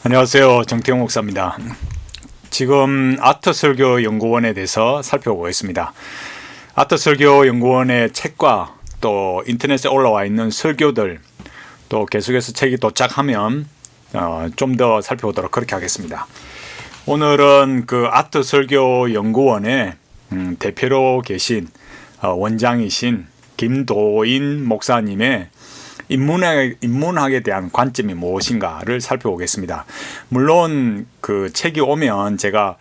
안녕하세요. 정태용 목사입니다. 지금 아트설교연구원에 대해서 살펴보겠습니다. 아트설교연구원의 책과 또 인터넷에 올라와 있는 설교들, 또 계속해서 책이 도착하면 좀 더 살펴보도록 그렇게 하겠습니다. 오늘은 그 아트설교연구원의 대표로 계신 원장이신 김도인 목사님의 인문학에 대한 관점이 무엇인가를 살펴보겠습니다. 물론 그 책이 오면 제가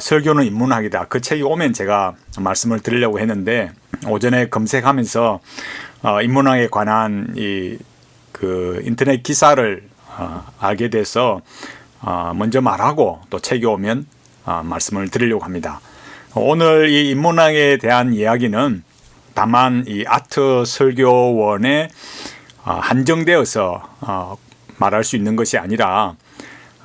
설교는 인문학이다, 그 책이 오면 제가 말씀을 드리려고 했는데, 오전에 검색하면서 인문학에 관한 그 인터넷 기사를 알게 돼서 먼저 말하고 또 책이 오면 말씀을 드리려고 합니다. 오늘 이 인문학에 대한 이야기는 다만 이 아트설교원의 한정되어서 말할 수 있는 것이 아니라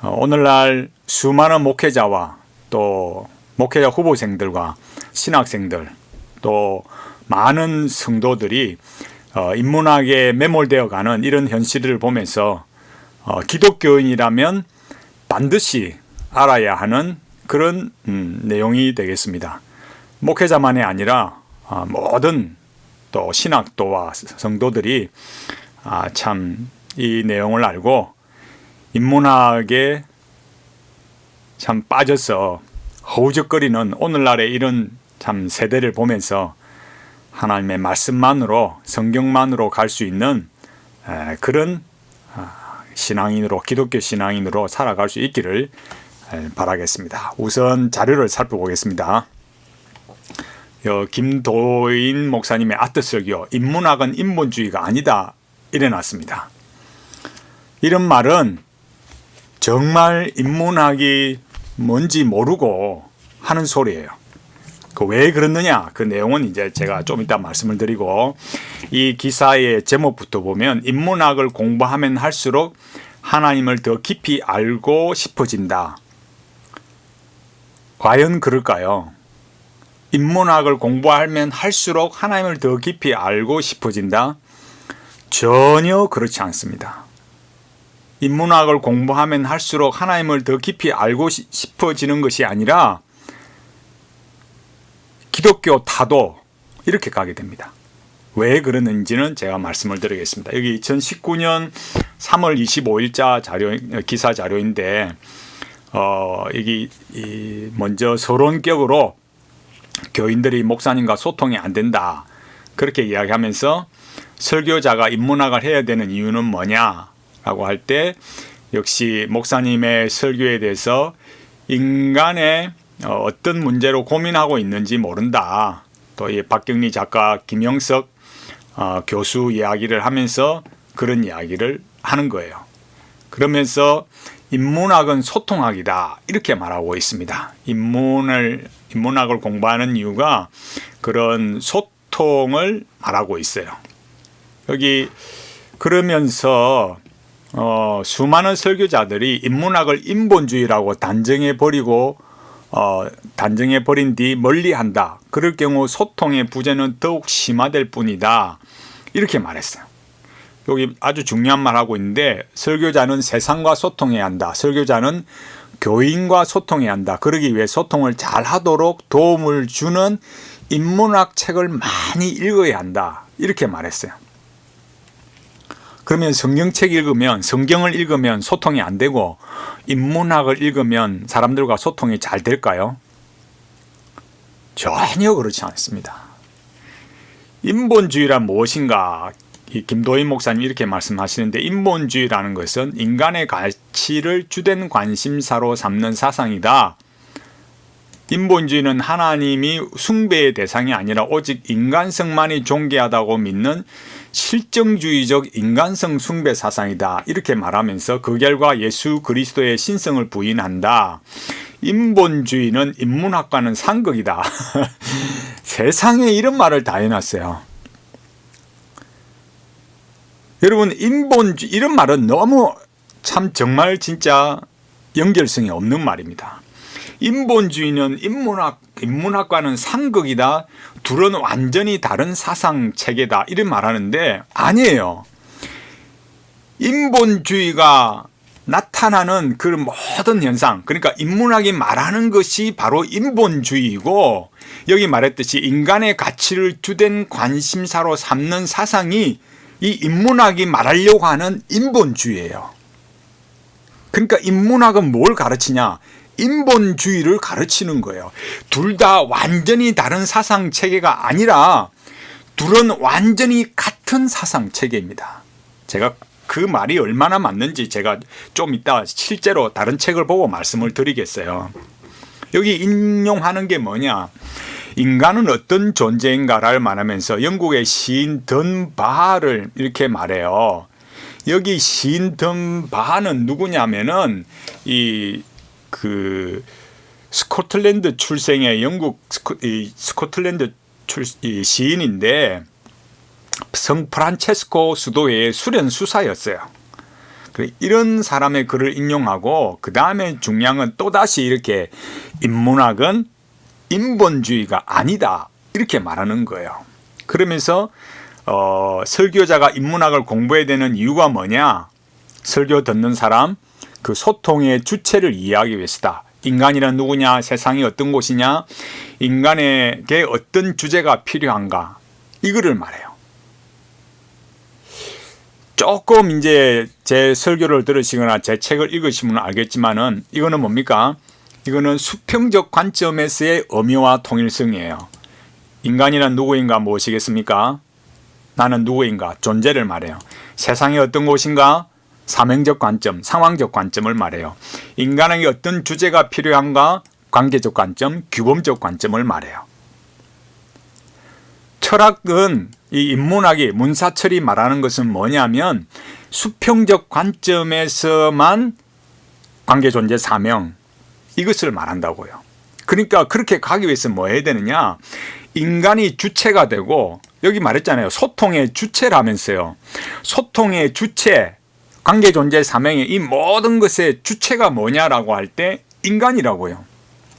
오늘날 수많은 목회자와 또 목회자 후보생들과 신학생들, 또 많은 성도들이 인문학에 매몰되어 가는 이런 현실을 보면서 기독교인이라면 반드시 알아야 하는 그런 내용이 되겠습니다. 목회자만이 아니라 모든 또 신학도와 성도들이 참 이 내용을 알고 인문학에 참 빠져서 허우적거리는 오늘날의 이런 참 세대를 보면서 하나님의 말씀만으로, 성경만으로 갈 수 있는 그런 신앙인으로, 기독교 신앙인으로 살아갈 수 있기를 바라겠습니다. 우선 자료를 살펴보겠습니다. 김도인 목사님의 아트설교, 인문학은 인본주의가 아니다, 이래놨습니다. 이런 말은 정말 인문학이 뭔지 모르고 하는 소리예요. 왜 그렇느냐, 그 내용은 이제 제가 좀 이따 말씀을 드리고, 이 기사의 제목부터 보면 인문학을 공부하면 할수록 하나님을 더 깊이 알고 싶어진다. 과연 그럴까요? 인문학을 공부하면 할수록 하나님을 더 깊이 알고 싶어진다? 전혀 그렇지 않습니다. 인문학을 공부하면 할수록 하나님을 더 깊이 알고 싶어지는 것이 아니라 기독교 타도 이렇게 가게 됩니다. 왜 그러는지는 제가 말씀을 드리겠습니다. 여기 2019년 3월 25일자 기사 자료인데, 여기 먼저 서론격으로 교인들이 목사님과 소통이 안 된다, 그렇게 이야기하면서 설교자가 인문학을 해야 되는 이유는 뭐냐라고 할 때, 역시 목사님의 설교에 대해서 인간의 어떤 문제로 고민하고 있는지 모른다. 또 이 박경리 작가, 김영석 교수 이야기를 하면서 그런 이야기를 하는 거예요. 그러면서 인문학은 소통학이다, 이렇게 말하고 있습니다. 인문학을 공부하는 이유가 그런 소통을 말하고 있어요. 여기 그러면서 수많은 설교자들이 인문학을 인본주의라고 단정해버린 뒤 멀리한다. 그럴 경우 소통의 부재는 더욱 심화될 뿐이다, 이렇게 말했어요. 여기 아주 중요한 말 하고 있는데, 설교자는 세상과 소통해야 한다. 설교자는 교인과 소통해야 한다. 그러기 위해 소통을 잘 하도록 도움을 주는 인문학 책을 많이 읽어야 한다, 이렇게 말했어요. 그러면 성경을 읽으면 소통이 안 되고 인문학을 읽으면 사람들과 소통이 잘 될까요? 전혀 그렇지 않습니다. 인본주의란 무엇인가? 김도인 목사님 이렇게 말씀하시는데, 인본주의라는 것은 인간의 가치를 주된 관심사로 삼는 사상이다. 인본주의는 하나님이 숭배의 대상이 아니라 오직 인간성만이 존귀하다고 믿는 실정주의적 인간성 숭배 사상이다, 이렇게 말하면서 그 결과 예수 그리스도의 신성을 부인한다. 인본주의는 인문학과는 상극이다. 세상에 이런 말을 다 해놨어요. 여러분, 이런 말은 너무 참 정말 진짜 연결성이 없는 말입니다. 인본주의는 인문학과는 상극이다, 둘은 완전히 다른 사상 체계다, 이런 말하는데 아니에요. 인본주의가 나타나는 그 모든 현상, 그러니까 인문학이 말하는 것이 바로 인본주의이고, 여기 말했듯이 인간의 가치를 주된 관심사로 삼는 사상이 이 인문학이 말하려고 하는 인본주의예요. 그러니까 인문학은 뭘 가르치냐? 인본주의를 가르치는 거예요. 둘 다 완전히 다른 사상 체계가 아니라 둘은 완전히 같은 사상 체계입니다. 제가 그 말이 얼마나 맞는지 제가 좀 이따 실제로 다른 책을 보고 말씀을 드리겠어요. 여기 인용하는 게 뭐냐? 인간은 어떤 존재인가를 말하면서 영국의 시인 던바하를 이렇게 말해요. 여기 시인 던바하는 누구냐면은 스코틀랜드 출생의 영국 스코틀랜드 시인인데 성 프란체스코 수도의 수련 수사였어요. 이런 사람의 글을 인용하고 그 다음에 중요한 건 또다시 이렇게 인문학은 인본주의가 아니다 이렇게 말하는 거예요. 그러면서 설교자가 인문학을 공부해야 되는 이유가 뭐냐? 설교 듣는 사람 그 소통의 주체를 이해하기 위해서다. 인간이란 누구냐? 세상이 어떤 곳이냐? 인간에게 어떤 주제가 필요한가? 이거를 말해요. 조금 이제 제 설교를 들으시거나 제 책을 읽으시면 알겠지만은 이거는 뭡니까? 이거는 수평적 관점에서의 엄의와 통일성이에요. 인간이란 누구인가 무엇이겠습니까? 나는 누구인가? 존재를 말해요. 세상이 어떤 곳인가? 사명적 관점, 상황적 관점을 말해요. 인간에게 어떤 주제가 필요한가? 관계적 관점, 규범적 관점을 말해요. 철학은 이 인문학이 문사철이 말하는 것은 뭐냐면 수평적 관점에서만 관계 존재 사명 이것을 말한다고요. 그러니까 그렇게 가기 위해서 뭐 해야 되느냐? 인간이 주체가 되고 여기 말했잖아요. 소통의 주체라면서요. 소통의 주체, 관계 존재 사명의 이 모든 것의 주체가 뭐냐라고 할 때 인간이라고요.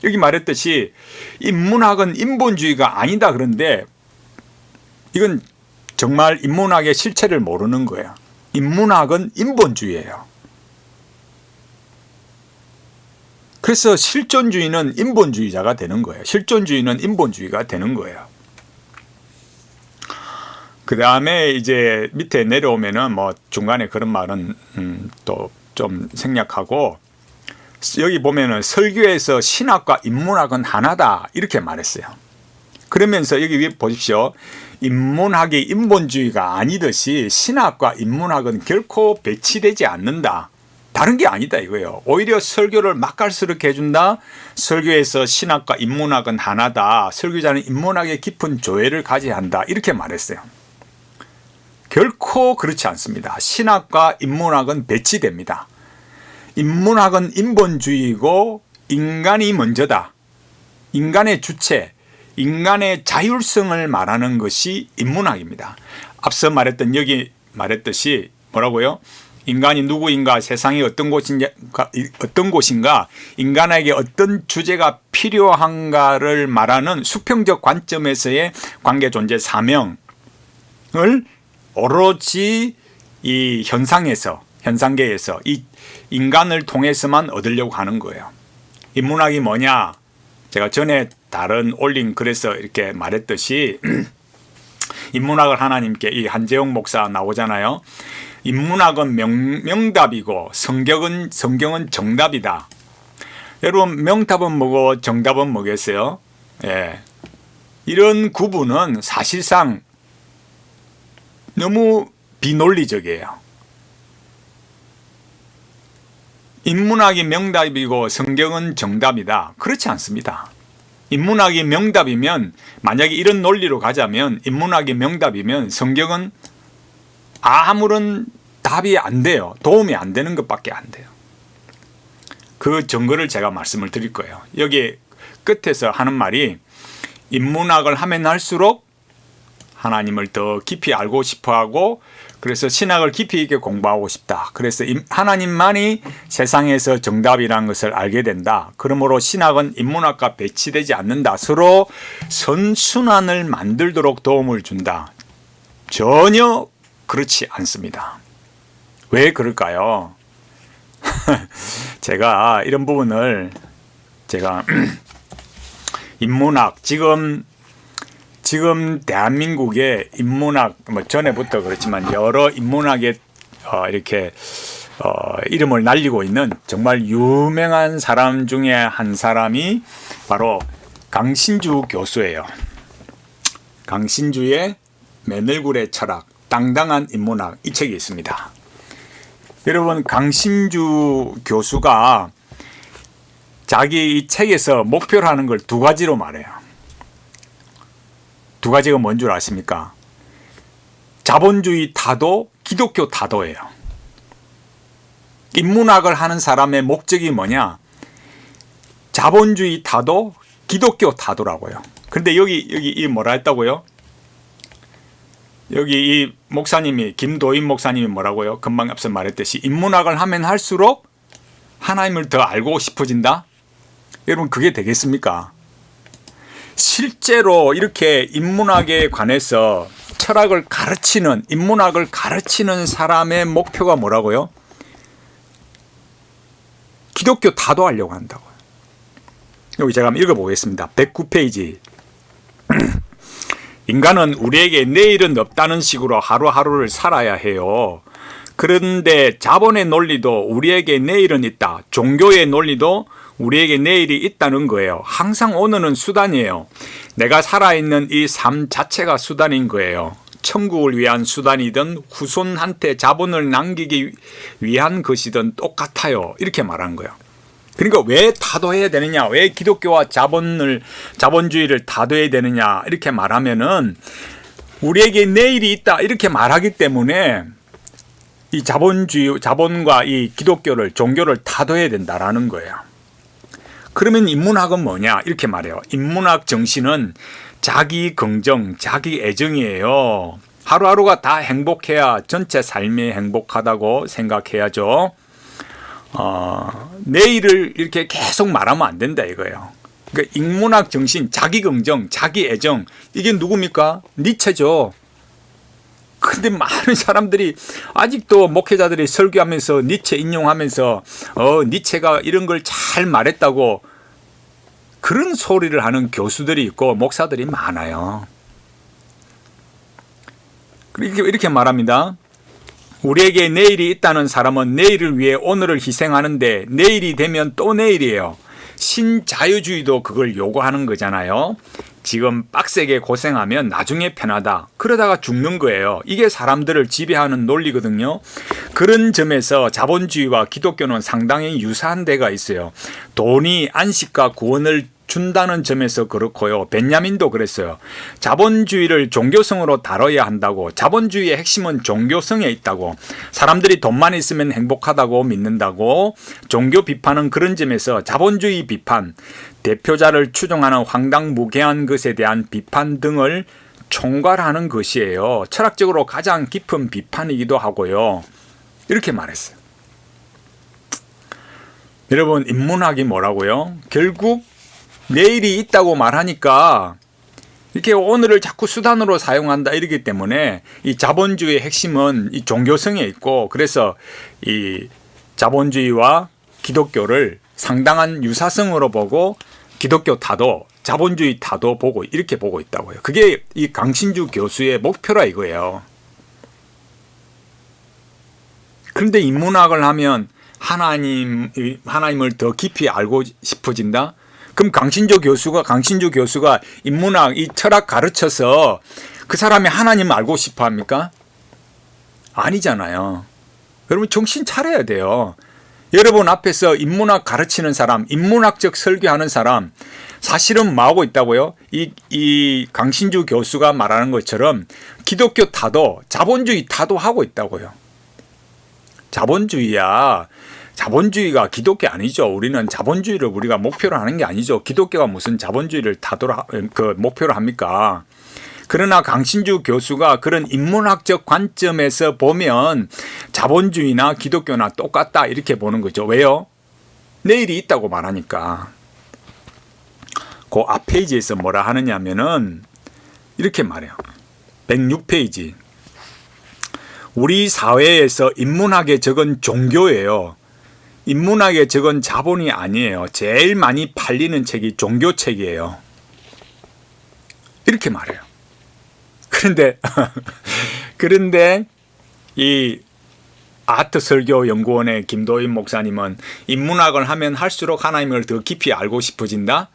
여기 말했듯이 인문학은 인본주의가 아니다 그런데 이건 정말 인문학의 실체를 모르는 거예요. 인문학은 인본주의예요. 그래서 실존주의는 인본주의자가 되는 거예요. 실존주의는 인본주의가 되는 거예요. 그 다음에 이제 밑에 내려오면은 뭐 중간에 그런 말은 또 좀 생략하고 여기 보면은 설교에서 신학과 인문학은 하나다 이렇게 말했어요. 그러면서 여기 위에 보십시오. 인문학이 인본주의가 아니듯이 신학과 인문학은 결코 배치되지 않는다. 다른 게 아니다 이거예요. 오히려 설교를 맛깔스럽게 해준다. 설교에서 신학과 인문학은 하나다. 설교자는 인문학에 깊은 조예를 가져야 한다. 이렇게 말했어요. 결코 그렇지 않습니다. 신학과 인문학은 배치됩니다. 인문학은 인본주의고 인간이 먼저다. 인간의 주체, 인간의 자율성을 말하는 것이 인문학입니다. 앞서 말했던 여기 말했듯이 뭐라고요? 인간이 누구인가, 세상이 어떤 곳인가, 인간에게 어떤 주제가 필요한가를 말하는 수평적 관점에서의 관계 존재 사명을 오로지 이 현상계에서 이 인간을 통해서만 얻으려고 하는 거예요. 인문학이 뭐냐? 제가 전에 다른 올린 글에서 이렇게 말했듯이 인문학을 하나님께 이 한재용 목사 나오잖아요. 인문학은 명답이고 성경은 정답이다. 여러분 명답은 뭐고 정답은 뭐겠어요? 예. 이런 구분은 사실상 너무 비논리적이에요. 인문학이 명답이고 성경은 정답이다. 그렇지 않습니다. 인문학이 명답이면 만약에 이런 논리로 가자면 인문학이 명답이면 성경은 아무런 답이 안 돼요. 도움이 안 되는 것밖에 안 돼요. 그 증거를 제가 말씀을 드릴 거예요. 여기 끝에서 하는 말이 인문학을 하면 할수록 하나님을 더 깊이 알고 싶어하고 그래서 신학을 깊이 있게 공부하고 싶다. 그래서 하나님만이 세상에서 정답이라는 것을 알게 된다. 그러므로 신학은 인문학과 배치되지 않는다. 서로 선순환을 만들도록 도움을 준다. 전혀 그렇지 않습니다. 왜 그럴까요? 제가 이런 부분을 제가 인문학 지금 대한민국의 인문학 뭐 전에부터 그렇지만 여러 인문학에 이렇게 이름을 날리고 있는 정말 유명한 사람 중에 한 사람이 바로 강신주 교수예요. 강신주의 맨얼굴의 철학, 당당한 인문학, 이 책이 있습니다. 여러분, 강신주 교수가 자기 이 책에서 목표로 하는 걸 두 가지로 말해요. 두 가지가 뭔 줄 아십니까? 자본주의 타도, 기독교 타도예요. 인문학을 하는 사람의 목적이 뭐냐? 자본주의 타도, 기독교 타도라고요. 근데 여기 뭐라 했다고요? 여기 이 목사님이, 김도인 목사님이 뭐라고요? 금방 앞서 말했듯이 인문학을 하면 할수록 하나님을 더 알고 싶어진다? 여러분, 그게 되겠습니까? 실제로 이렇게 인문학에 관해서 철학을 가르치는, 인문학을 가르치는 사람의 목표가 뭐라고요? 기독교 타도하려고 한다고요. 여기 제가 한번 읽어보겠습니다. 109페이지. 인간은 우리에게 내일은 없다는 식으로 하루하루를 살아야 해요. 그런데 자본의 논리도 우리에게 내일은 있다. 종교의 논리도 우리에게 내일이 있다는 거예요. 항상 오늘은 수단이에요. 내가 살아있는 이 삶 자체가 수단인 거예요. 천국을 위한 수단이든 후손한테 자본을 남기기 위한 것이든 똑같아요. 이렇게 말한 거예요. 그러니까 왜 타도해야 되느냐? 왜 기독교와 자본주의를 타도해야 되느냐? 이렇게 말하면은 우리에게 내일이 있다. 이렇게 말하기 때문에 이 자본과 이 기독교를, 종교를 타도해야 된다라는 거예요. 그러면 인문학은 뭐냐? 이렇게 말해요. 인문학 정신은 자기 긍정, 자기 애정이에요. 하루하루가 다 행복해야 전체 삶이 행복하다고 생각해야죠. 내일을 이렇게 계속 말하면 안 된다 이거예요. 그러니까 인문학 정신, 자기 긍정, 자기 애정, 이게 누굽니까? 니체죠. 근데 많은 사람들이 아직도 목회자들이 설교하면서 니체 인용하면서 니체가 이런 걸 잘 말했다고 그런 소리를 하는 교수들이 있고 목사들이 많아요. 이렇게 말합니다. 우리에게 내일이 있다는 사람은 내일을 위해 오늘을 희생하는데 내일이 되면 또 내일이에요. 신자유주의도 그걸 요구하는 거잖아요. 지금 빡세게 고생하면 나중에 편하다. 그러다가 죽는 거예요. 이게 사람들을 지배하는 논리거든요. 그런 점에서 자본주의와 기독교는 상당히 유사한 데가 있어요. 돈이 안식과 구원을 준다는 점에서 그렇고요. 벤야민도 그랬어요. 자본주의를 종교성으로 다뤄야 한다고. 자본주의의 핵심은 종교성에 있다고. 사람들이 돈만 있으면 행복하다고 믿는다고. 종교 비판은 그런 점에서 자본주의 비판, 대표자를 추종하는 황당무계한 것에 대한 비판 등을 총괄하는 것이에요. 철학적으로 가장 깊은 비판이기도 하고요. 이렇게 말했어요. 여러분, 인문학이 뭐라고요? 결국 내일이 있다고 말하니까 이렇게 오늘을 자꾸 수단으로 사용한다 이러기 때문에 이 자본주의의 핵심은 이 종교성에 있고, 그래서 이 자본주의와 기독교를 상당한 유사성으로 보고 기독교 타도, 자본주의 타도 보고 이렇게 보고 있다고요. 그게 이 강신주 교수의 목표라 이거예요. 그런데 인문학을 하면 하나님을 더 깊이 알고 싶어진다? 그럼 강신주 교수가 인문학, 이 철학 가르쳐서 그 사람이 하나님 알고 싶어 합니까? 아니잖아요. 여러분 정신 차려야 돼요. 여러분 앞에서 인문학 가르치는 사람, 인문학적 설교하는 사람, 사실은 뭐하고 있다고요? 이 강신주 교수가 말하는 것처럼 기독교 타도, 자본주의 타도 하고 있다고요. 자본주의가 기독교 아니죠. 우리는 자본주의를 우리가 목표로 하는 게 아니죠. 기독교가 무슨 자본주의를 목표로 합니까? 그러나 강신주 교수가 그런 인문학적 관점에서 보면 자본주의나 기독교나 똑같다 이렇게 보는 거죠. 왜요? 내일이 있다고 말하니까. 그 앞 페이지에서 뭐라 하느냐면은 이렇게 말해요. 106페이지. 우리 사회에서 인문학의 적은 종교예요. 인문학에 적은 자본이 아니에요. 제일 많이 팔리는 책이 종교책이에요. 이렇게 말해요. 그런데 이 아트설교연구원의 김도인 목사님은 인문학을 하면 할수록 하나님을 더 깊이 알고 싶어진다?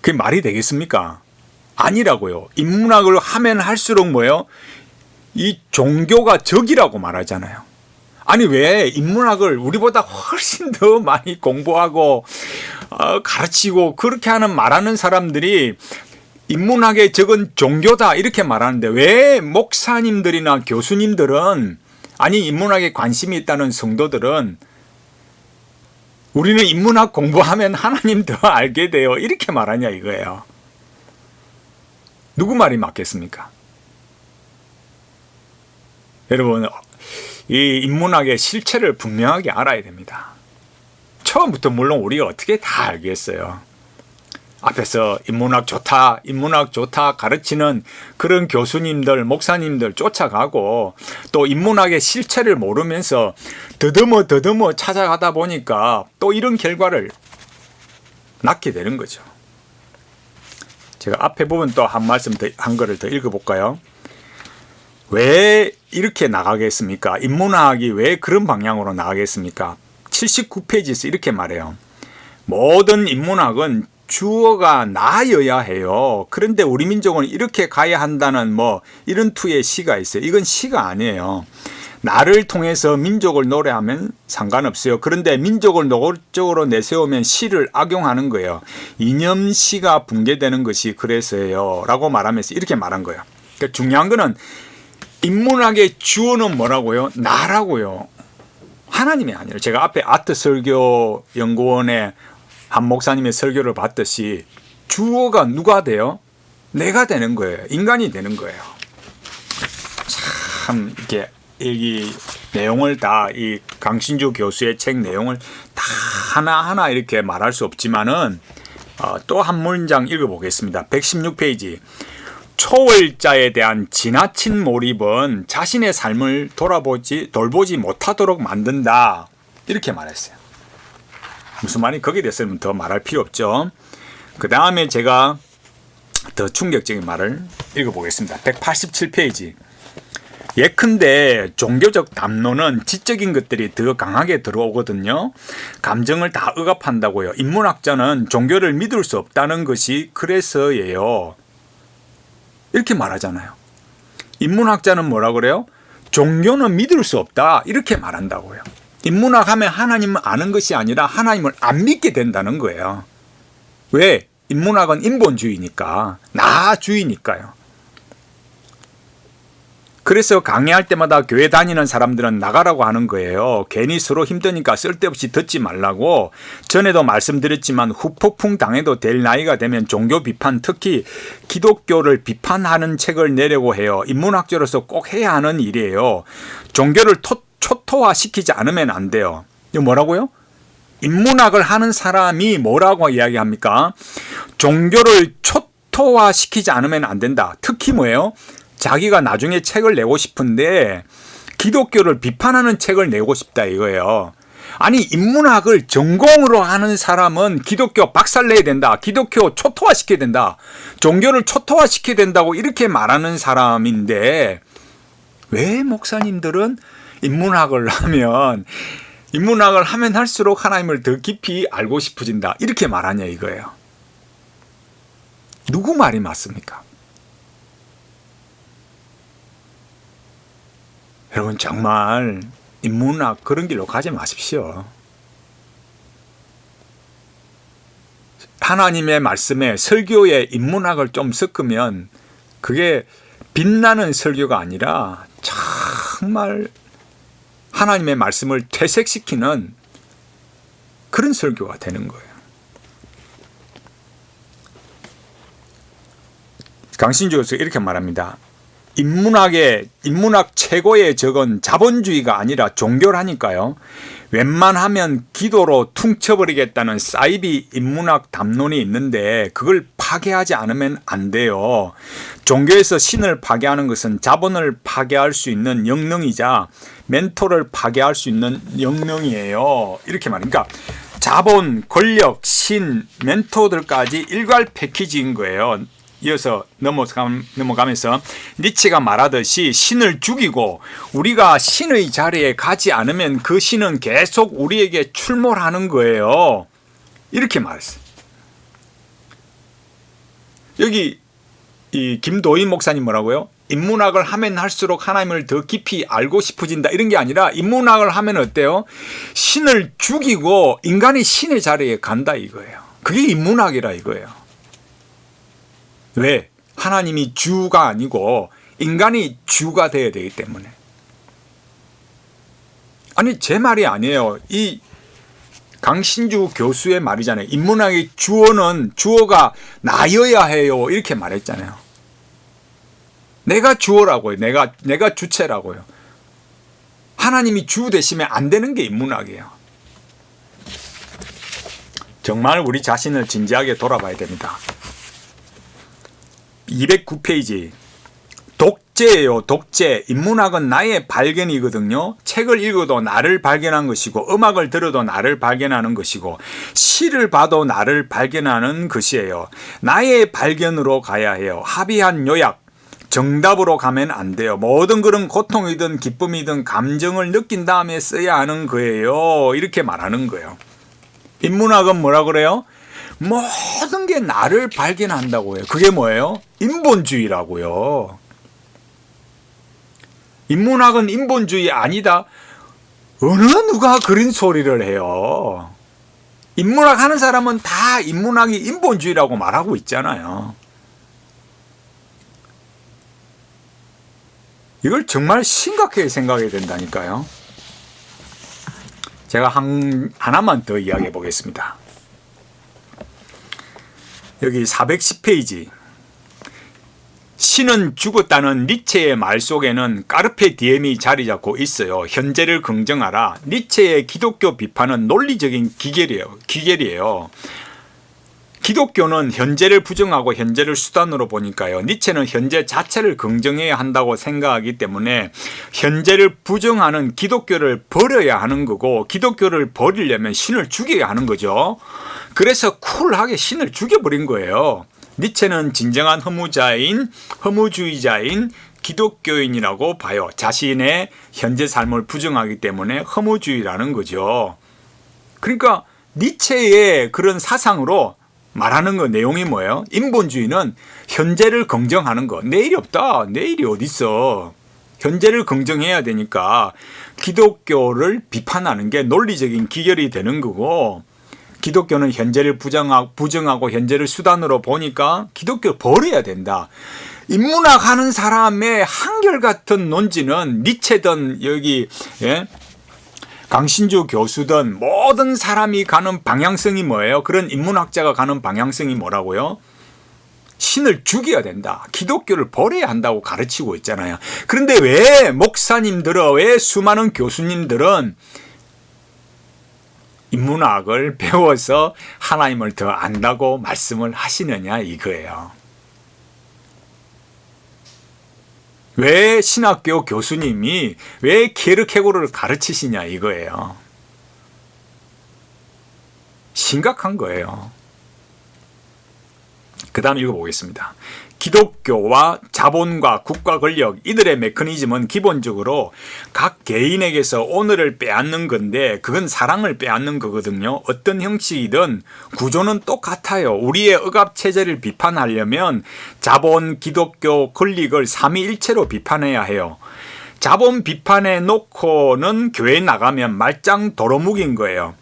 그게 말이 되겠습니까? 아니라고요. 인문학을 하면 할수록 뭐예요? 이 종교가 적이라고 말하잖아요. 아니 왜 인문학을 우리보다 훨씬 더 많이 공부하고 가르치고 그렇게 말하는 사람들이 인문학에 적은 종교다 이렇게 말하는데 왜 목사님들이나 교수님들은 아니 인문학에 관심이 있다는 성도들은 우리는 인문학 공부하면 하나님 더 알게 돼요 이렇게 말하냐 이거예요. 누구 말이 맞겠습니까? 여러분 이 인문학의 실체를 분명하게 알아야 됩니다. 처음부터 물론 우리가 어떻게 다 알겠어요. 앞에서 인문학 좋다 가르치는 그런 교수님들, 목사님들 쫓아가고 또 인문학의 실체를 모르면서 더듬어 찾아가다 보니까 또 이런 결과를 낳게 되는 거죠. 제가 앞에 부분 또 한 말씀 한 거를 더 읽어볼까요? 왜 이렇게 나가겠습니까? 인문학이 왜 그런 방향으로 나가겠습니까? 79페이지에서 이렇게 말해요. 모든 인문학은 주어가 나여야 해요. 그런데 우리 민족은 이렇게 가야 한다는 이런 투의 시가 있어요. 이건 시가 아니에요. 나를 통해서 민족을 노래하면 상관없어요. 그런데 민족을 노골적으로 내세우면 시를 악용하는 거예요. 이념시가 붕괴되는 것이 그래서요. 라고 말하면서 이렇게 말한 거예요. 그러니까 중요한 거는 인문학의 주어는 뭐라고요? 나라고요. 하나님이 아니라 제가 앞에 아트설교연구원의 한 목사님의 설교를 봤듯이 주어가 누가 돼요? 내가 되는 거예요. 인간이 되는 거예요. 참 이렇게 이 내용을 다 이 강신주 교수의 책 내용을 다 하나하나 이렇게 말할 수 없지만은 또 한 문장 읽어보겠습니다. 116페이지. 초월자에 대한 지나친 몰입은 자신의 삶을 돌보지 못하도록 만든다. 이렇게 말했어요. 무슨 말이 거기에 대해서는 더 말할 필요 없죠. 그 다음에 제가 더 충격적인 말을 읽어보겠습니다. 187페이지. 예컨대 종교적 담론은 지적인 것들이 더 강하게 들어오거든요. 감정을 다 억압한다고요. 인문학자는 종교를 믿을 수 없다는 것이 그래서예요. 이렇게 말하잖아요. 인문학자는 뭐라 그래요? 종교는 믿을 수 없다. 이렇게 말한다고요. 인문학 하면 하나님을 아는 것이 아니라 하나님을 안 믿게 된다는 거예요. 왜? 인문학은 인본주의니까, 나주의니까요. 그래서 강의할 때마다 교회 다니는 사람들은 나가라고 하는 거예요. 괜히 서로 힘드니까 쓸데없이 듣지 말라고. 전에도 말씀드렸지만 후폭풍 당해도 될 나이가 되면 종교 비판, 특히 기독교를 비판하는 책을 내려고 해요. 인문학자로서 꼭 해야 하는 일이에요. 종교를 초토화시키지 않으면 안 돼요. 이거 뭐라고요? 인문학을 하는 사람이 뭐라고 이야기합니까? 종교를 초토화시키지 않으면 안 된다. 특히 뭐예요? 자기가 나중에 책을 내고 싶은데 기독교를 비판하는 책을 내고 싶다 이거예요. 아니 인문학을 전공으로 하는 사람은 기독교 박살내야 된다. 기독교 초토화시켜야 된다. 종교를 초토화시켜야 된다고 이렇게 말하는 사람인데 왜 목사님들은 인문학을 하면 할수록 하나님을 더 깊이 알고 싶어진다. 이렇게 말하냐 이거예요. 누구 말이 맞습니까? 여러분 정말 인문학 그런 길로 가지 마십시오. 하나님의 말씀에 설교에 인문학을 좀 섞으면 그게 빛나는 설교가 아니라 정말 하나님의 말씀을 퇴색시키는 그런 설교가 되는 거예요. 강신주 교수가 이렇게 말합니다. 인문학 최고의 적은 자본주의가 아니라 종교라니까요. 웬만하면 기도로 퉁쳐버리겠다는 사이비 인문학 담론이 있는데 그걸 파괴하지 않으면 안 돼요. 종교에서 신을 파괴하는 것은 자본을 파괴할 수 있는 영능이자 멘토를 파괴할 수 있는 영능이에요. 이렇게 말하니까 자본, 권력, 신, 멘토들까지 일괄 패키지인 거예요. 이어서 넘어가면서 니체가 말하듯이 신을 죽이고 우리가 신의 자리에 가지 않으면 그 신은 계속 우리에게 출몰하는 거예요. 이렇게 말했어요. 여기 이 김도인 목사님 뭐라고요? 인문학을 하면 할수록 하나님을 더 깊이 알고 싶어진다 이런 게 아니라 인문학을 하면 어때요? 신을 죽이고 인간이 신의 자리에 간다 이거예요. 그게 인문학이라 이거예요. 왜? 하나님이 주가 아니고 인간이 주가 되어야 되기 때문에. 아니 제 말이 아니에요. 이 강신주 교수의 말이잖아요. 인문학의 주어가 나여야 해요. 이렇게 말했잖아요. 내가 주어라고요. 내가 주체라고요. 하나님이 주 되시면 안 되는 게 인문학이에요. 정말 우리 자신을 진지하게 돌아봐야 됩니다. 209페이지. 독재예요. 독재. 인문학은 나의 발견이거든요. 책을 읽어도 나를 발견한 것이고 음악을 들어도 나를 발견하는 것이고 시를 봐도 나를 발견하는 것이에요. 나의 발견으로 가야 해요. 합의한 요약. 정답으로 가면 안 돼요. 모든 그런 고통이든 기쁨이든 감정을 느낀 다음에 써야 하는 거예요. 이렇게 말하는 거예요. 인문학은 뭐라 그래요? 모든 게 나를 발견한다고 해요. 그게 뭐예요? 인본주의라고요. 인문학은 인본주의 아니다. 어느 누가 그런 소리를 해요. 인문학 하는 사람은 다 인문학이 인본주의라고 말하고 있잖아요. 이걸 정말 심각하게 생각해야 된다니까요. 제가 하나만 더 이야기해 보겠습니다. 여기 410페이지. 신은 죽었다는 니체의 말 속에는 까르페 디엠이 자리 잡고 있어요. 현재를 긍정하라. 니체의 기독교 비판은 논리적인 기결이에요. 기독교는 현재를 부정하고 현재를 수단으로 보니까요. 니체는 현재 자체를 긍정해야 한다고 생각하기 때문에 현재를 부정하는 기독교를 버려야 하는 거고 기독교를 버리려면 신을 죽여야 하는 거죠. 그래서 쿨하게 신을 죽여버린 거예요. 니체는 진정한 허무주의자인 기독교인이라고 봐요. 자신의 현재 삶을 부정하기 때문에 허무주의라는 거죠. 그러니까 니체의 그런 사상으로 말하는 거 내용이 뭐예요? 인본주의는 현재를 긍정하는 거. 내일이 없다. 내일이 어디 있어. 현재를 긍정해야 되니까 기독교를 비판하는 게 논리적인 기결이 되는 거고 기독교는 현재를 부정하고 현재를 수단으로 보니까 기독교를 버려야 된다. 인문학 하는 사람의 한결같은 논지는 니체든 여기 강신주 교수든 모든 사람이 가는 방향성이 뭐예요? 그런 인문학자가 가는 방향성이 뭐라고요? 신을 죽여야 된다. 기독교를 버려야 한다고 가르치고 있잖아요. 그런데 왜 목사님들은, 왜 수많은 교수님들은 인문학을 배워서 하나님을 더 안다고 말씀을 하시느냐 이거예요. 왜 신학교 교수님이 왜 케르케고르를 가르치시냐 이거예요. 심각한 거예요. 그 다음 읽어보겠습니다. 기독교와 자본과 국가 권력 이들의 메커니즘은 기본적으로 각 개인에게서 오늘을 빼앗는 건데 그건 사랑을 빼앗는 거거든요. 어떤 형식이든 구조는 똑같아요. 우리의 억압체제를 비판하려면 자본, 기독교, 권력을 삼위일체로 비판해야 해요. 자본 비판해 놓고는 교회 나가면 말짱 도루묵인 거예요.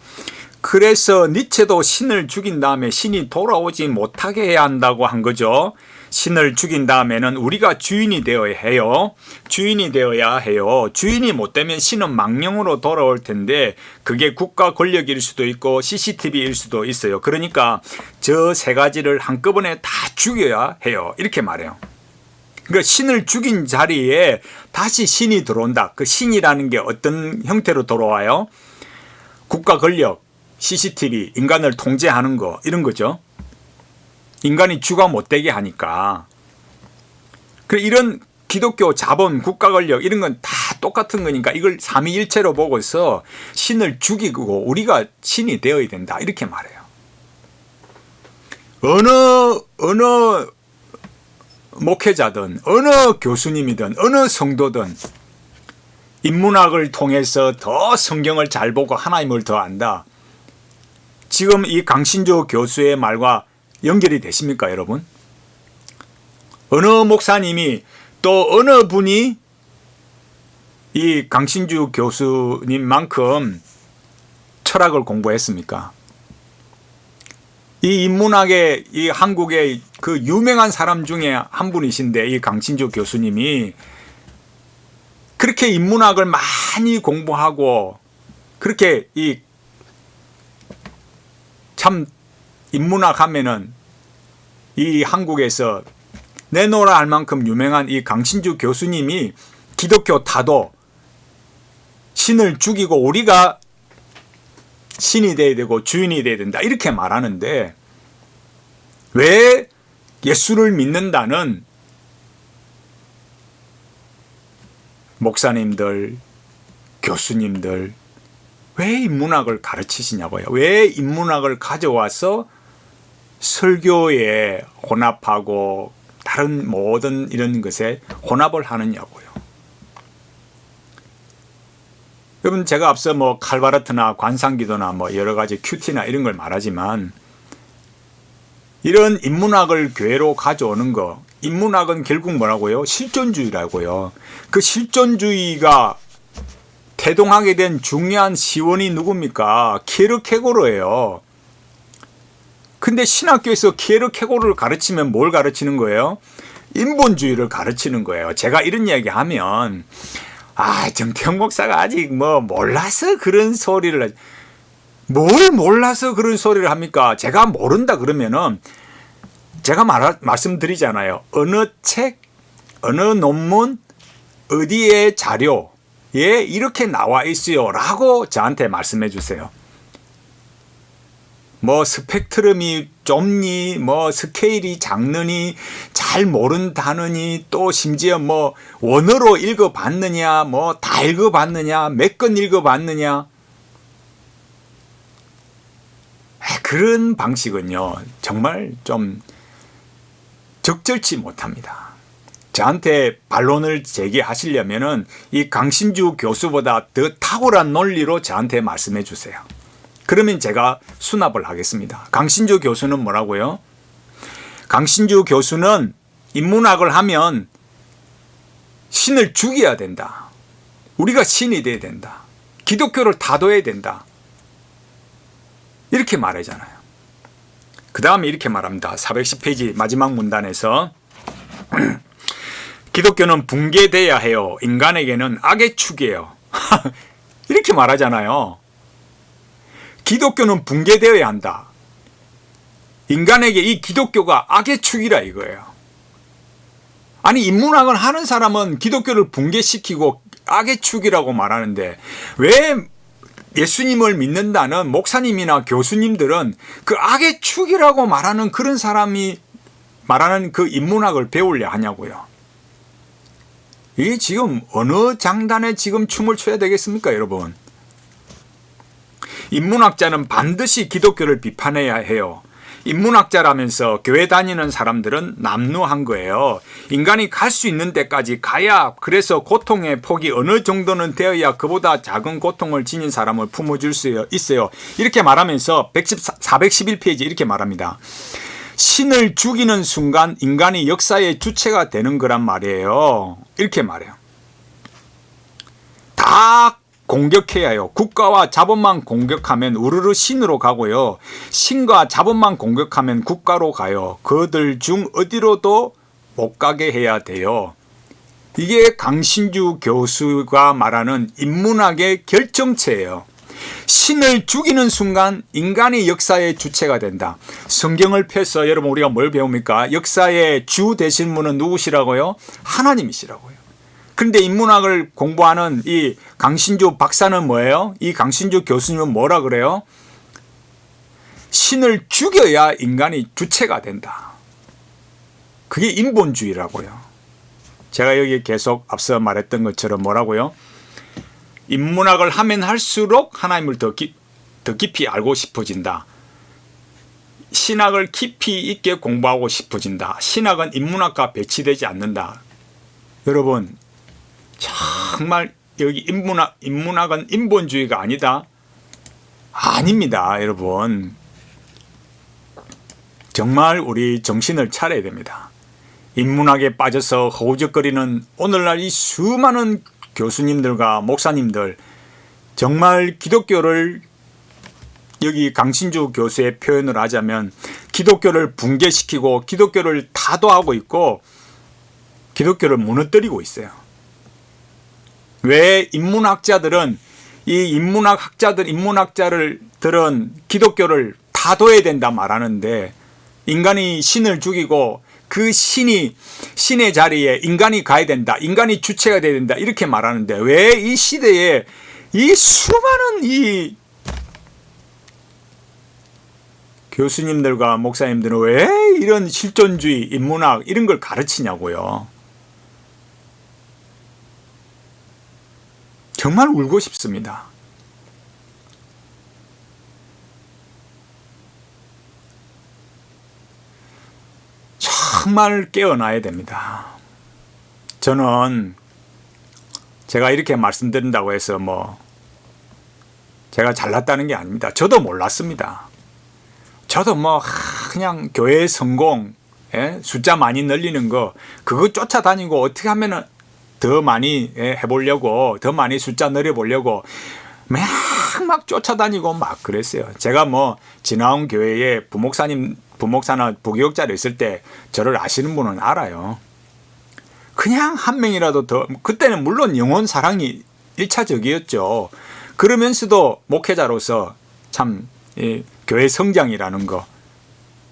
그래서 니체도 신을 죽인 다음에 신이 돌아오지 못하게 해야 한다고 한 거죠. 신을 죽인 다음에는 우리가 주인이 되어야 해요. 주인이 되어야 해요. 주인이 못 되면 신은 망령으로 돌아올 텐데 그게 국가 권력일 수도 있고 CCTV일 수도 있어요. 그러니까 저 세 가지를 한꺼번에 다 죽여야 해요. 이렇게 말해요. 그러니까 신을 죽인 자리에 다시 신이 들어온다. 그 신이라는 게 어떤 형태로 돌아와요? 국가 권력, CCTV, 인간을 통제하는 거 이런 거죠. 인간이 주가 못되게 하니까. 이런 기독교 자본, 국가 권력 이런 건 다 똑같은 거니까 이걸 삼위일체로 보고서 신을 죽이고 우리가 신이 되어야 된다 이렇게 말해요. 어느 목회자든 어느 교수님이든 어느 성도든 인문학을 통해서 더 성경을 잘 보고 하나님을 더 안다. 지금 이 강신주 교수의 말과 연결이 되십니까, 여러분? 어느 목사님이 또 어느 분이 이 강신주 교수님만큼 철학을 공부했습니까? 이 인문학의 이 한국의 그 유명한 사람 중에 한 분이신데 이 강신주 교수님이 그렇게 인문학을 많이 공부하고 그렇게 이 참 인문학 하면은 이 한국에서 내노라 할 만큼 유명한 이 강신주 교수님이 기독교 타도 신을 죽이고 우리가 신이 돼야 되고 주인이 돼야 된다 이렇게 말하는데 왜 예수를 믿는다는 목사님들, 교수님들 왜 인문학을 가르치시냐고요. 왜 인문학을 가져와서 설교에 혼합하고 다른 모든 이런 것에 혼합을 하느냐고요. 여러분 제가 앞서 뭐 칼바르트나 관상기도나 뭐 여러 가지 큐티나 이런 걸 말하지만 이런 인문학을 교회로 가져오는 거, 인문학은 결국 뭐라고요? 실존주의라고요. 그 실존주의가 태동하게 된 중요한 시원이 누굽니까? 키에르케고르예요. 근데 신학교에서 키에르케고르를 가르치면 뭘 가르치는 거예요? 인본주의를 가르치는 거예요. 제가 이런 이야기 하면 정태영 목사가 아직 뭐 몰라서 그런 소리를 뭘 몰라서 그런 소리를 합니까? 제가 모른다 그러면은 제가 말씀드리잖아요. 어느 책, 어느 논문, 어디에 자료에 이렇게 나와 있어요 라고 저한테 말씀해 주세요. 뭐 스펙트럼이 좁니 뭐 스케일이 작느니 잘 모른다느니 또 심지어 뭐 원어로 읽어봤느냐 뭐 다 읽어봤느냐 몇 건 읽어봤느냐 그런 방식은요 정말 좀 적절치 못합니다. 저한테 반론을 제기하시려면은 이 강신주 교수보다 더 탁월한 논리로 저한테 말씀해 주세요. 그러면 제가 수납을 하겠습니다. 강신주 교수는 뭐라고요? 강신주 교수는 인문학을 하면 신을 죽여야 된다. 우리가 신이 돼야 된다. 기독교를 타도해야 된다. 이렇게 말하잖아요. 그 다음에 이렇게 말합니다. 410페이지 마지막 문단에서 기독교는 붕괴돼야 해요. 인간에게는 악의 축이에요. 이렇게 말하잖아요. 기독교는 붕괴되어야 한다. 인간에게 이 기독교가 악의 축이라 이거예요. 아니 인문학을 하는 사람은 기독교를 붕괴시키고 악의 축이라고 말하는데 왜 예수님을 믿는다는 목사님이나 교수님들은 그 악의 축이라고 말하는 그런 사람이 말하는 그 인문학을 배우려 하냐고요. 이게 지금 어느 장단에 지금 춤을 춰야 되겠습니까, 여러분? 인문학자는 반드시 기독교를 비판해야 해요. 인문학자라면서 교회 다니는 사람들은 남루한 거예요. 인간이 갈 수 있는 데까지 가야 그래서 고통의 폭이 어느 정도는 되어야 그보다 작은 고통을 지닌 사람을 품어줄 수 있어요. 이렇게 말하면서 411페이지 이렇게 말합니다. 신을 죽이는 순간 인간이 역사의 주체가 되는 거란 말이에요. 이렇게 말해요. 다 공격해야 해요. 국가와 자본만 공격하면 우르르 신으로 가고요. 신과 자본만 공격하면 국가로 가요. 그들 중 어디로도 못 가게 해야 돼요. 이게 강신주 교수가 말하는 인문학의 결정체예요. 신을 죽이는 순간 인간이 역사의 주체가 된다. 성경을 펴서 여러분 우리가 뭘 배웁니까? 역사의 주 되신 분은 누구시라고요? 하나님이시라고요. 그런데 인문학을 공부하는 이 강신주 박사는 뭐예요? 이 강신주 교수님은 뭐라 그래요? 신을 죽여야 인간이 주체가 된다. 그게 인본주의라고요. 제가 여기 계속 앞서 말했던 것처럼 뭐라고요? 인문학을 하면 할수록 하나님을 더 깊이 알고 싶어진다. 신학을 깊이 있게 공부하고 싶어진다. 신학은 인문학과 배치되지 않는다. 여러분, 정말 여기 인문학은 인본주의가 아니다? 아닙니다, 여러분. 정말 우리 정신을 차려야 됩니다. 인문학에 빠져서 허우적거리는 오늘날 이 수많은 교수님들과 목사님들, 정말 기독교를, 여기 강신주 교수의 표현을 하자면 기독교를 붕괴시키고 기독교를 타도하고 있고 기독교를 무너뜨리고 있어요. 왜 인문학자들은, 이 인문학자들은 기독교를 타도해야 된다 말하는데, 인간이 신을 죽이고 그 신의 자리에 인간이 가야 된다, 인간이 주체가 돼야 된다, 이렇게 말하는데, 왜 이 시대에 이 수많은 이 교수님들과 목사님들은 왜 이런 실존주의, 인문학 이런 걸 가르치냐고요. 정말 울고 싶습니다. 정말 깨어나야 됩니다. 저는 제가 이렇게 말씀드린다고 해서 제가 잘났다는 게 아닙니다. 저도 몰랐습니다. 저도 그냥 교회 성공, 숫자 많이 늘리는 거, 그거 쫓아다니고 어떻게 하면 더 많이 해보려고, 더 많이 숫자 늘려보려고 막 쫓아다니고 막 그랬어요. 제가 지나온 교회에 부목사나 부교육자로 있을 때 저를 아시는 분은 알아요. 그냥 한 명이라도 더, 그때는 물론 영혼 사랑이 1차적이었죠. 그러면서도 목회자로서 참 교회 성장이라는 거,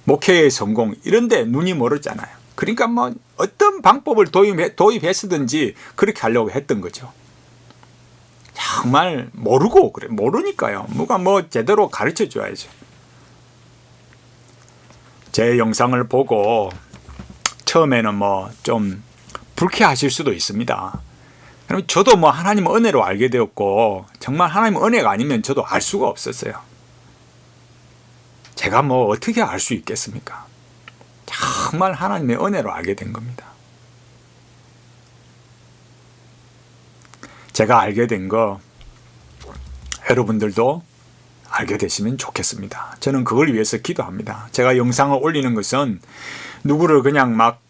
목회의 성공, 이런데 눈이 멀었잖아요. 그러니까 어떤 방법을 도입했든지 그렇게 하려고 했던 거죠. 정말 모르고 그래, 모르니까요. 누가 제대로 가르쳐 줘야죠. 제 영상을 보고 처음에는 좀 불쾌하실 수도 있습니다. 그럼 저도 하나님 은혜로 알게 되었고, 정말 하나님 은혜가 아니면 저도 알 수가 없었어요. 제가 어떻게 알 수 있겠습니까? 정말 하나님의 은혜로 알게 된 겁니다. 제가 알게 된 거 여러분들도 알게 되시면 좋겠습니다. 저는 그걸 위해서 기도합니다. 제가 영상을 올리는 것은 누구를 그냥 막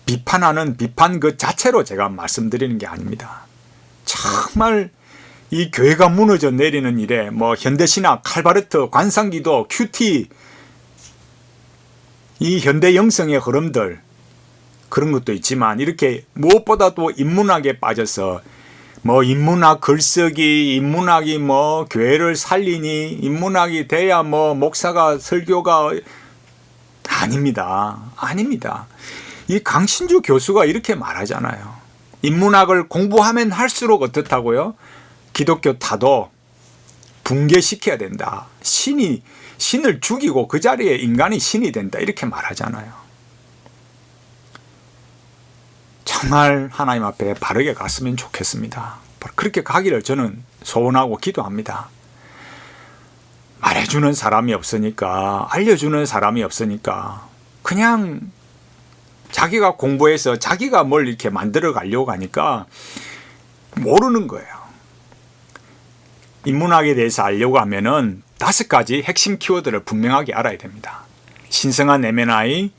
비판하는 비판 그 자체로 제가 말씀드리는 게 아닙니다. 정말 이 교회가 무너져 내리는 일에 현대신학, 칼바르트, 관상기도, 큐티, 이 현대 영성의 흐름들, 그런 것도 있지만, 이렇게 무엇보다도 인문학에 빠져서 인문학 글쓰기, 인문학이 교회를 살리니, 인문학이 돼야 목사가, 설교가, 아닙니다. 아닙니다. 이 강신주 교수가 이렇게 말하잖아요. 인문학을 공부하면 할수록 어떻다고요? 기독교 타도 붕괴시켜야 된다. 신을 죽이고 그 자리에 인간이 신이 된다. 이렇게 말하잖아요. 정말 하나님 앞에 바르게 갔으면 좋겠습니다. 그렇게 가기를 저는 소원하고 기도합니다. 말해주는 사람이 없으니까, 알려주는 사람이 없으니까 그냥 자기가 공부해서 자기가 뭘 이렇게 만들어 가려고 하니까 모르는 거예요. 인문학에 대해서 알려고 하면은 5가지 핵심 키워드를 분명하게 알아야 됩니다. 신성한 M&I,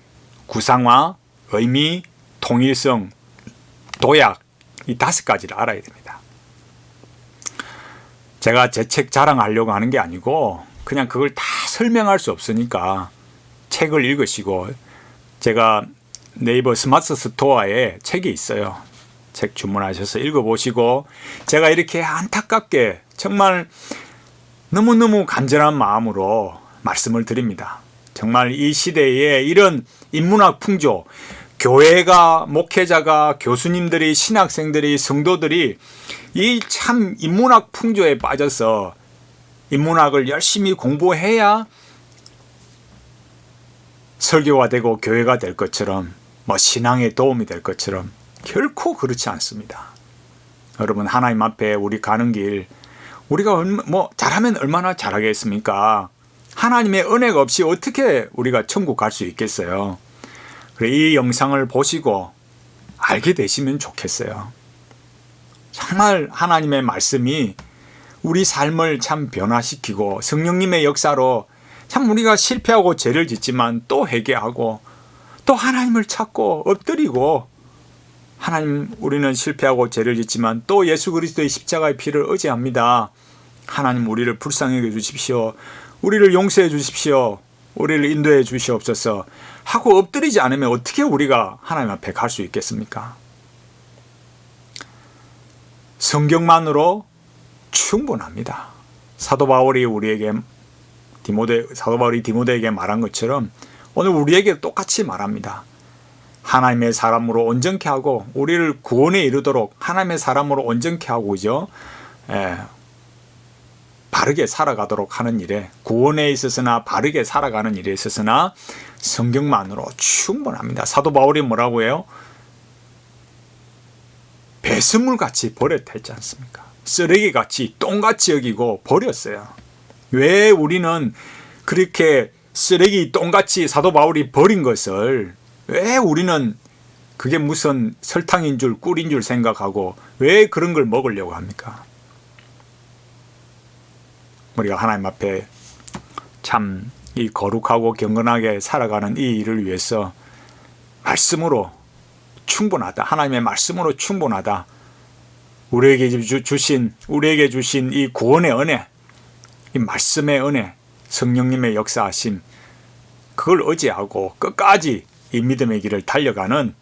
구상화, 의미, 통일성, 도약, 이 5가지를 알아야 됩니다. 제가 제 책 자랑하려고 하는 게 아니고 그냥 그걸 다 설명할 수 없으니까 책을 읽으시고, 제가 네이버 스마트 스토어에 책이 있어요. 책 주문하셔서 읽어보시고, 제가 이렇게 안타깝게 정말 너무너무 간절한 마음으로 말씀을 드립니다. 정말 이 시대에 이런 인문학 풍조, 교회가, 목회자가, 교수님들이, 신학생들이, 성도들이 이 참 인문학 풍조에 빠져서 인문학을 열심히 공부해야 설교가 되고 교회가 될 것처럼 뭐 신앙에 도움이 될 것처럼 결코 그렇지 않습니다. 여러분, 하나님 앞에 우리 가는 길, 우리가 뭐 잘하면 얼마나 잘하겠습니까? 하나님의 은혜가 없이 어떻게 우리가 천국 갈 수 있겠어요? 그래, 이 영상을 보시고 알게 되시면 좋겠어요. 정말 하나님의 말씀이 우리 삶을 참 변화시키고 성령님의 역사로 참 우리가 실패하고 죄를 짓지만 또 회개하고 또 하나님을 찾고 엎드리고, 하나님, 우리는 실패하고 죄를 짓지만 또 예수 그리스도의 십자가의 피를 의지합니다. 하나님, 우리를 불쌍히 주십시오. 우리를 용서해 주십시오. 우리를 인도해 주시옵소서 하고 엎드리지 않으면 어떻게 우리가 하나님 앞에 갈 수 있겠습니까? 성경만으로 충분합니다. 사도 바울이 디모데에게 말한 것처럼 오늘 우리에게 똑같이 말합니다. 하나님의 사람으로 온전케 하고 우리를 구원에 이르도록 하나님의 사람으로 온전케 하고, 그죠? 바르게 살아가도록 하는 일에, 구원에 있어서나 바르게 살아가는 일에 있어서나 성경만으로 충분합니다. 사도 바울이 뭐라고 해요? 배설물같이 버렸지 않습니까? 쓰레기같이 똥같이 여기고 버렸어요. 왜 우리는 그렇게 쓰레기 똥같이 사도 바울이 버린 것을, 왜 우리는 그게 무슨 설탕인 줄 꿀인 줄 생각하고 왜 그런 걸 먹으려고 합니까? 우리가 하나님 앞에 참 이 거룩하고 경건하게 살아가는 이 일을 위해서 말씀으로 충분하다. 하나님의 말씀으로 충분하다. 우리에게 주신 이 구원의 은혜, 이 말씀의 은혜, 성령님의 역사하심, 그걸 의지하고 끝까지 이 믿음의 길을 달려가는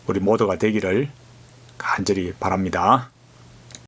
우리 모두가 되기를 간절히 바랍니다.